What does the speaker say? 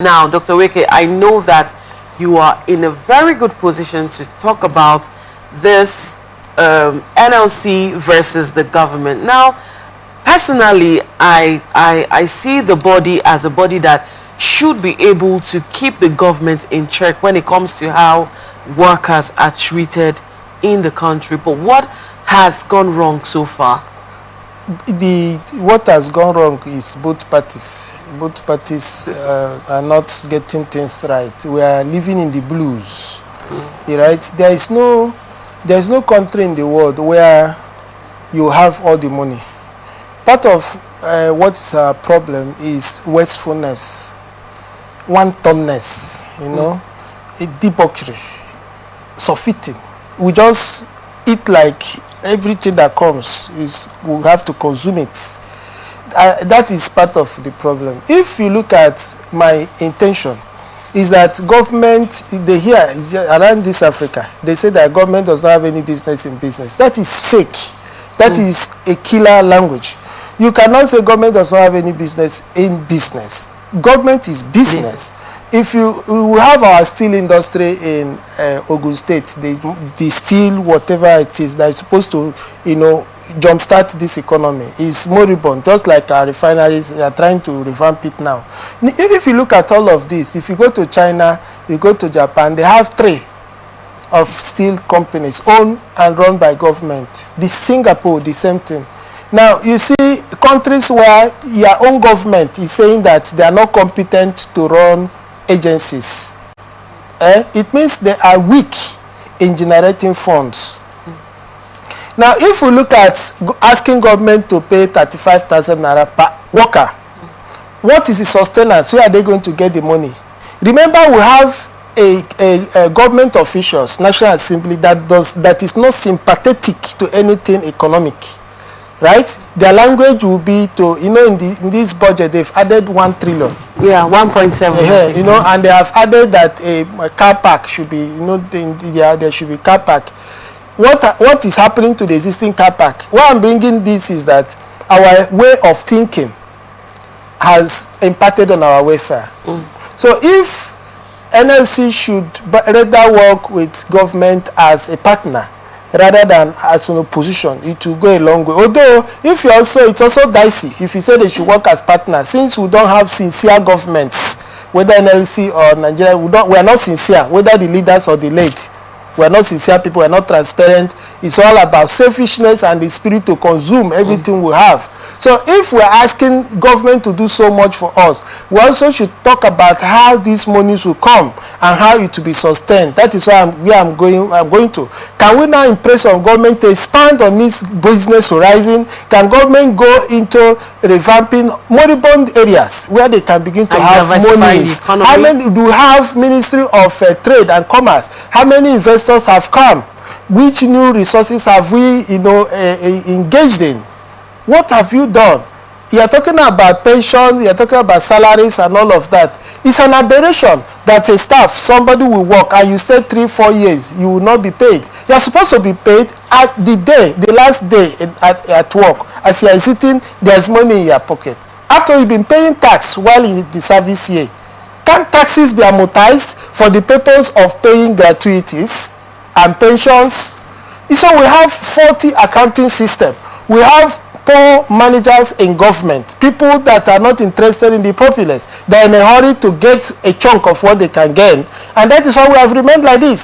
Now, Dr. Nweke, I know that you are in a very good position to talk about this NLC versus the government. Now, personally, I see the body as a body that should be able to keep the government in check when it comes to how workers are treated in the country. But what has gone wrong so far? What has gone wrong is both parties. Both parties are not getting things right. We are living in the blues, right? There is no country in the world where you have all the money. Part of what's our problem is wastefulness, wantoness, debauchery, surfeiting. We just eat like everything that comes we have to consume it. That is part of the problem. If you look at my intention, is that government, they hear around this Africa, they say that government does not have any business in business. That is fake. That is a killer language. You cannot say government does not have any business in business. Government is business. If we have our steel industry in Ogun State, the steel, whatever it is, that is supposed to, jumpstart this economy, is moribund. Just like our refineries, they are trying to revamp it now. If you look at all of this, if you go to China, you go to Japan, they have 3 of steel companies owned and run by government. The Singapore, the same thing. Now, you see countries where your own government is saying that they are not competent to run agencies. It means they are weak in generating funds. Now, if we look at asking government to pay 35,000 naira per worker, what is the sustenance? Where are they going to get the money? Remember, we have a government officials, National Assembly, that is not sympathetic to anything economic. Right? Their language will be to, in this budget, they've added 1 trillion. Yeah, 1.7. And they have added that a car park should be, there should be car park. What is happening to the existing car park? Why I'm bringing this is that our way of thinking has impacted on our welfare. So if NLC should rather work with government as a partner, rather than as an opposition, it will go a long way. Although, it's also dicey if you say they should work as partners, since we don't have sincere governments, whether NLC or Nigeria, we are not sincere, whether the leaders or the late. We are not sincere people, we are not transparent. It's all about selfishness and the spirit to consume everything we have. So if we're asking government to do so much for us, we also should talk about how these monies will come and how it will be sustained. That is why I'm going to. Can we now impress on government to expand on this business horizon? Can government go into revamping moribund areas where they can begin to have monies? How many do we have Ministry of Trade and Commerce? How many investors have come? Which new resources have we engaged in? What have you done? You are talking about pensions, you are talking about salaries and all of that. It's an aberration that a staff, somebody will work and you stay 3-4 years, you will not be paid. You are supposed to be paid at the last day at work. As you are sitting, there's money in your pocket. After you've been paying tax while in the service year, can taxes be amortized for the purpose of paying gratuities and pensions? So we have 40 accounting system. We have poor managers in government, people that are not interested in the populace. They are in a hurry to get a chunk of what they can gain, and that is why we have remained like this.